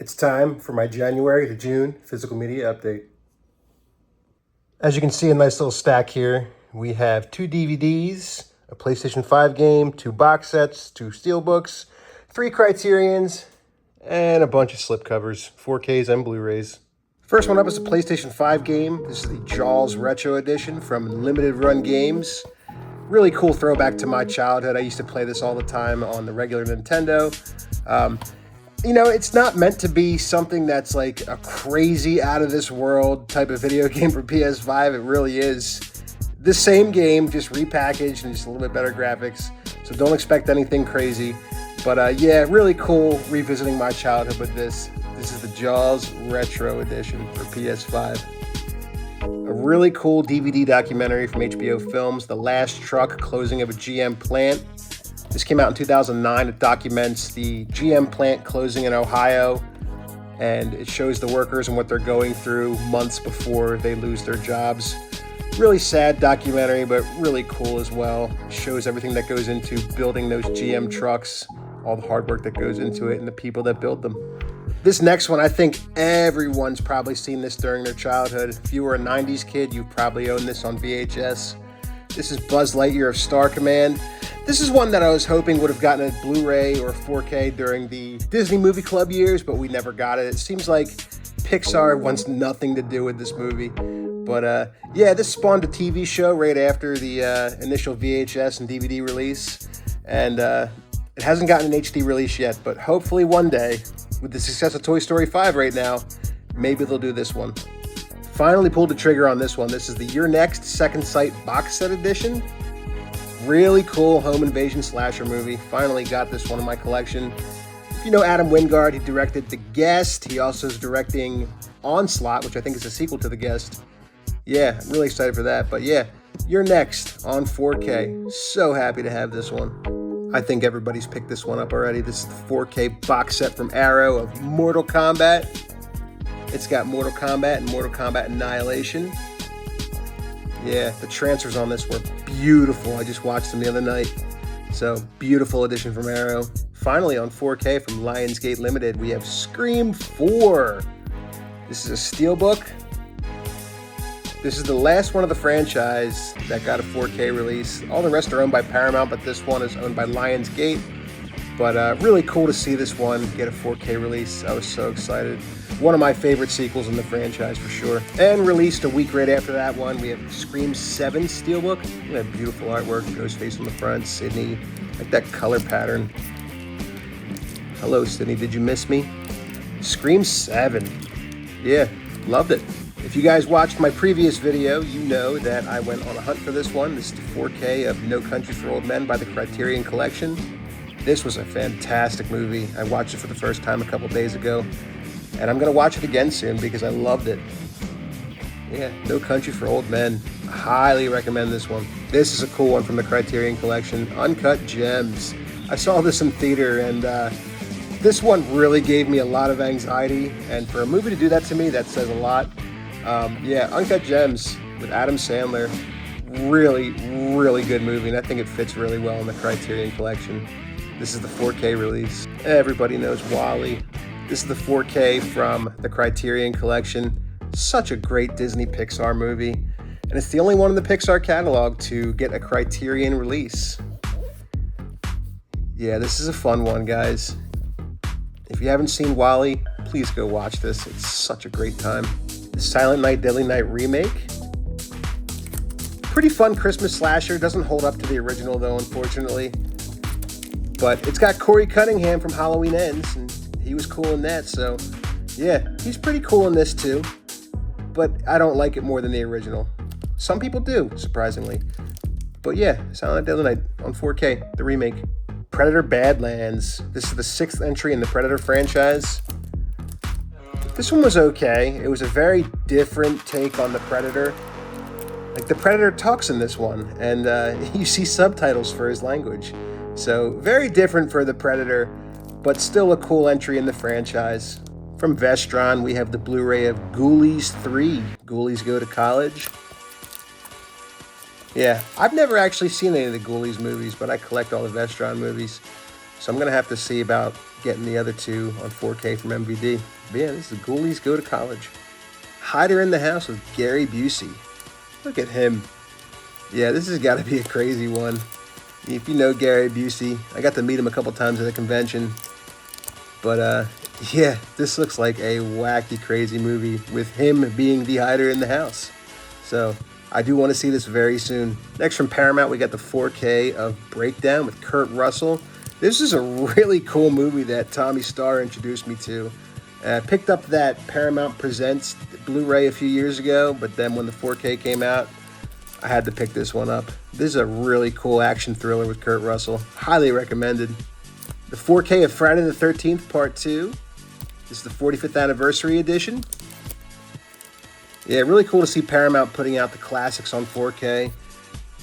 It's time for my January to June physical media update. As you can see, a nice little stack here. We have 2 DVDs, a PlayStation 5 game, 2 box sets, 2 steelbooks, 3 Criterions, and a bunch of slipcovers, 4Ks and Blu-rays. First one up is a PlayStation 5 game. This is the Jaws Retro Edition from Limited Run Games. Really cool throwback to my childhood. I used to play this all the time on the regular Nintendo. You know, it's not meant to be something that's like a crazy out of this world type of video game for PS5. It really is the same game, just repackaged and just a little bit better graphics. So don't expect anything crazy. But yeah, really cool revisiting my childhood with this. This is the Jaws Retro Edition for PS5. A really cool DVD documentary from HBO Films, The Last Truck Closing of a GM Plant. This came out in 2009. It documents the GM plant closing in Ohio, and it shows the workers and what they're going through months before they lose their jobs. Really sad documentary, but really cool as well. It shows everything that goes into building those GM trucks, all the hard work that goes into it, and the people that build them. This next one, I think everyone's probably seen this during their childhood. If you were a 90s kid, you probably owned this on VHS. This is Buzz Lightyear of Star Command. This is one that I was hoping would have gotten a Blu-ray or 4K during the Disney Movie Club years, but we never got it. It seems like Pixar wants nothing to do with this movie. But yeah, this spawned a TV show right after the initial VHS and DVD release. And it hasn't gotten an HD release yet, but hopefully one day, with the success of Toy Story 5 right now, maybe they'll do this one. Finally pulled the trigger on this one. This is the Your Next Second Sight box set edition. Really cool home invasion slasher movie. Finally got this one in my collection. If you know Adam Wingard, he directed The Guest. He also is directing Onslaught, which I think is a sequel to The Guest. Yeah, I'm really excited for that. But yeah, You're Next on 4K. So happy to have this one. I think everybody's picked this one up already. This is the 4K box set from Arrow of Mortal Kombat. It's got Mortal Kombat and Mortal Kombat Annihilation. Yeah, the transfers on this were beautiful. I just watched them the other night. So, beautiful edition from Arrow. Finally, on 4K from Lionsgate Limited, we have Scream 4. This is a steelbook. This is the last one of the franchise that got a 4K release. All the rest are owned by Paramount, but this one is owned by Lionsgate. But really cool to see this one get a 4K release. I was so excited. One of my favorite sequels in the franchise for sure. And released a week right after that one, we have Scream 7 Steelbook. Look at that beautiful artwork. Ghostface on the front, Sydney. Like that color pattern. Hello, Sydney. Did you miss me? Scream 7. Yeah, loved it. If you guys watched my previous video, you know that I went on a hunt for this one. This is the 4K of No Country for Old Men by the Criterion Collection. This was a fantastic movie. I watched it for the first time a couple days ago. And I'm going to watch it again soon because I loved it. Yeah, No Country for Old Men. Highly recommend this one. This is a cool one from the Criterion Collection. Uncut Gems. I saw this in theater, and this one really gave me a lot of anxiety. And for a movie to do that to me, that says a lot. Yeah, Uncut Gems with Adam Sandler. Really, really good movie, and I think it fits really well in the Criterion Collection. This is the 4K release. Everybody knows WALL-E. This is the 4K from the Criterion Collection. Such a great Disney Pixar movie. And it's the only one in the Pixar catalog to get a Criterion release. Yeah, this is a fun one, guys. If you haven't seen WALL-E, please go watch this. It's such a great time. The Silent Night, Deadly Night remake. Pretty fun Christmas slasher. Doesn't hold up to the original, though, unfortunately. But it's got Corey Cunningham from Halloween Ends, and he was cool in that, so yeah, he's pretty cool in this too. But I don't like it more than the original. Some people do, surprisingly. But yeah, Silent Night, Deadly Night on 4K, the remake. Predator Badlands. This is the 6th entry in the Predator franchise. This one was okay. It was a very different take on the Predator. Like, the Predator talks in this one, and you see subtitles for his language. So, very different for the Predator, but still a cool entry in the franchise. From Vestron, we have the Blu-ray of Ghoulies 3. Ghoulies Go to College. Yeah, I've never actually seen any of the Ghoulies movies, but I collect all the Vestron movies. So I'm going to have to see about getting the other two on 4K from MVD. But yeah, this is Ghoulies Go to College. Hider in the House with Gary Busey. Look at him. Yeah, this has got to be a crazy one. If you know Gary Busey, I got to meet him a couple times at a convention. But yeah, this looks like a wacky, crazy movie with him being the hider in the house. So I do want to see this very soon. Next from Paramount, we got the 4K of Breakdown with Kurt Russell. This is a really cool movie that Tommy Starr introduced me to. I picked up that Paramount Presents Blu-ray a few years ago, but then when the 4K came out, I had to pick this one up. This is a really cool action thriller with Kurt Russell. Highly recommended. The 4K of Friday the 13th Part 2. This is the 45th anniversary edition. Yeah, really cool to see Paramount putting out the classics on 4K.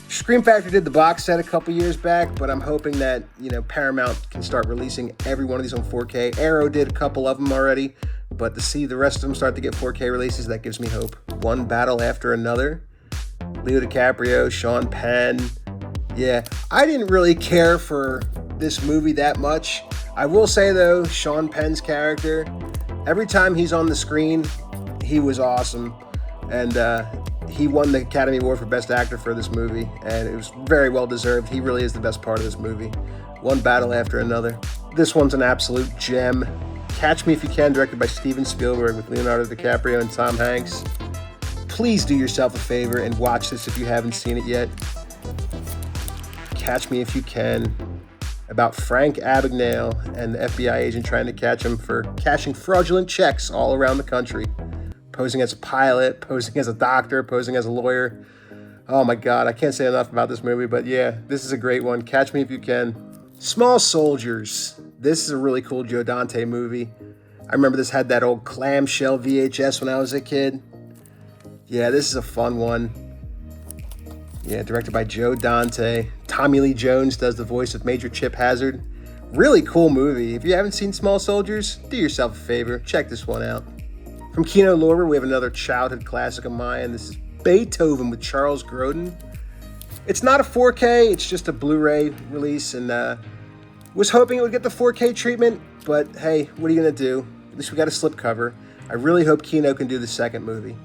Scream Factory did the box set a couple years back, but I'm hoping that, Paramount can start releasing every one of these on 4K. Arrow did a couple of them already, but to see the rest of them start to get 4K releases, that gives me hope. One battle after another. Leo DiCaprio, Sean Penn. Yeah, I didn't really care for this movie that much. I will say, though, Sean Penn's character, every time he's on the screen, he was awesome. And he won the Academy Award for Best Actor for this movie, and it was very well deserved. He really is the best part of this movie. One battle after another. This one's an absolute gem. Catch Me If You Can, directed by Steven Spielberg with Leonardo DiCaprio and Tom Hanks. Please do yourself a favor and watch this if you haven't seen it yet. Catch Me If You Can, about Frank Abagnale and the FBI agent trying to catch him for cashing fraudulent checks all around the country. Posing as a pilot, posing as a doctor, posing as a lawyer. Oh my God, I can't say enough about this movie, but yeah, this is a great one. Catch Me If You Can. Small Soldiers. This is a really cool Joe Dante movie. I remember this had that old clamshell VHS when I was a kid. Yeah, this is a fun one. Yeah, directed by Joe Dante. Tommy Lee Jones does the voice of Major Chip Hazard. Really cool movie. If you haven't seen Small Soldiers, do yourself a favor. Check this one out. From Kino Lorber, we have another childhood classic of mine. This is Beethoven with Charles Grodin. It's not a 4K, it's just a Blu-ray release, and was hoping it would get the 4K treatment, but hey, what are you gonna do? At least we got a slipcover. I really hope Kino can do the second movie.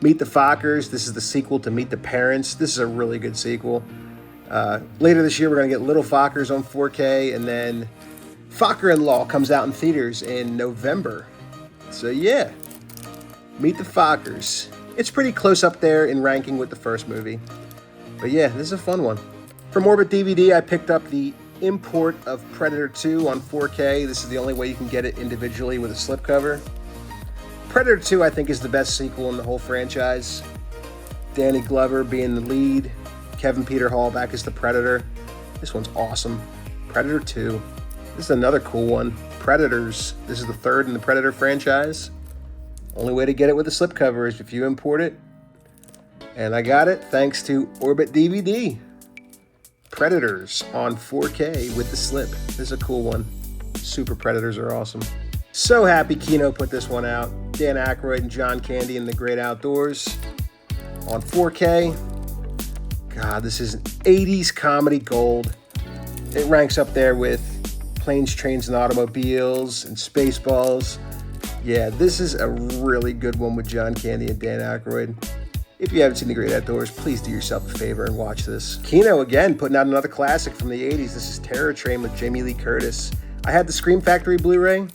Meet the Fockers. This is the sequel to Meet the Parents. This is a really good sequel. Later this year, we're gonna get Little Fockers on 4K, and then Focker-in-Law comes out in theaters in November. So yeah. Meet the Fockers. It's pretty close up there in ranking with the first movie. But yeah, this is a fun one. From Orbit DVD, I picked up the import of Predator 2 on 4K. This is the only way you can get it individually with a slipcover. Predator 2, I think, is the best sequel in the whole franchise. Danny Glover being the lead. Kevin Peter Hall back as the Predator. This one's awesome. Predator 2. This is another cool one. Predators. This is the third in the Predator franchise. Only way to get it with a slipcover is if you import it. And I got it thanks to Orbit DVD. Predators on 4K with the slip. This is a cool one. Super Predators are awesome. So happy Kino put this one out. Dan Aykroyd and John Candy in The Great Outdoors on 4K. God, this is an 80s comedy gold. It ranks up there with Planes, Trains, and Automobiles and Spaceballs. Yeah, this is a really good one with John Candy and Dan Aykroyd. If you haven't seen The Great Outdoors, please do yourself a favor and watch this. Kino, again, putting out another classic from the 80s. This is Terror Train with Jamie Lee Curtis. I had the Scream Factory Blu-ray,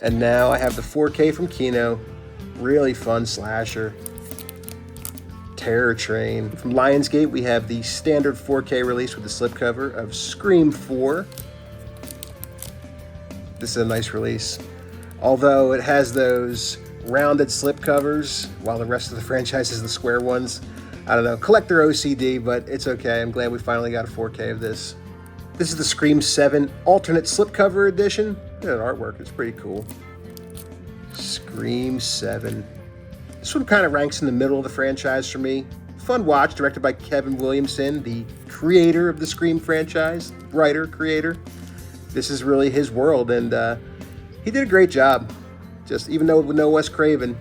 and now I have the 4K from Kino. Really fun slasher. Terror Train. From Lionsgate, we have the standard 4K release with the slipcover of Scream 4. This is a nice release. Although it has those rounded slipcovers, while the rest of the franchise is the square ones. I don't know, collector OCD, but it's okay. I'm glad we finally got a 4K of this. This is the Scream 7 alternate slipcover edition. Look at that artwork, it's pretty cool. Scream 7. This one kind of ranks in the middle of the franchise for me. Fun watch, directed by Kevin Williamson, the creator of the Scream franchise, writer, creator. This is really his world, and he did a great job. Just even though with no Wes Craven,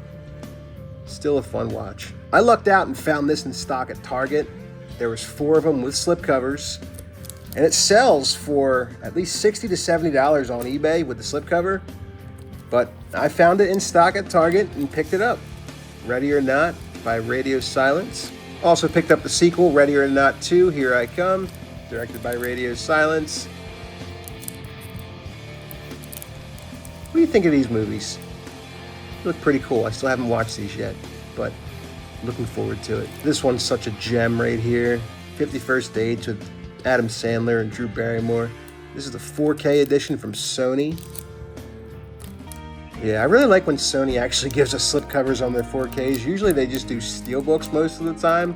still a fun watch. I lucked out and found this in stock at Target. There was 4 of them with slipcovers. And it sells for at least $60 to $70 on eBay with the slipcover. But I found it in stock at Target and picked it up. Ready or Not by Radio Silence. Also picked up the sequel, Ready or Not 2, Here I Come, directed by Radio Silence. What do you think of these movies? They look pretty cool. I still haven't watched these yet, but looking forward to it. This one's such a gem right here. 51st Dates with Adam Sandler and Drew Barrymore. This is the 4K edition from Sony. Yeah, I really like when Sony actually gives us slipcovers on their 4Ks. Usually they just do steelbooks most of the time,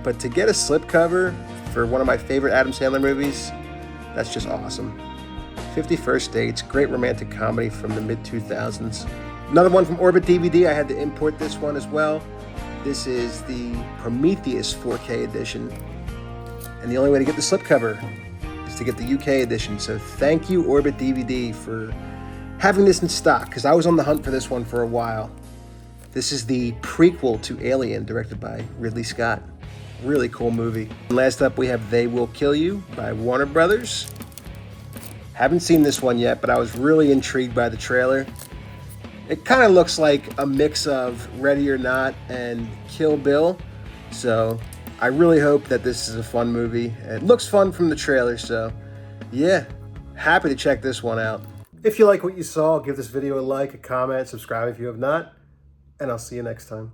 but to get a slipcover for one of my favorite Adam Sandler movies, that's just awesome. 51st Dates, great romantic comedy from the mid-2000s. Another one from Orbit DVD, I had to import this one as well. This is the Prometheus 4K edition. And the only way to get the slipcover is to get the UK edition. So thank you, Orbit DVD, for having this in stock, because I was on the hunt for this one for a while. This is the prequel to Alien, directed by Ridley Scott. Really cool movie. And last up, we have They Will Kill You by Warner Brothers. Haven't seen this one yet, but I was really intrigued by the trailer. It kind of looks like a mix of Ready or Not and Kill Bill. So I really hope that this is a fun movie. It looks fun from the trailer, so yeah, happy to check this one out. If you like what you saw, give this video a like, a comment, subscribe if you have not, and I'll see you next time.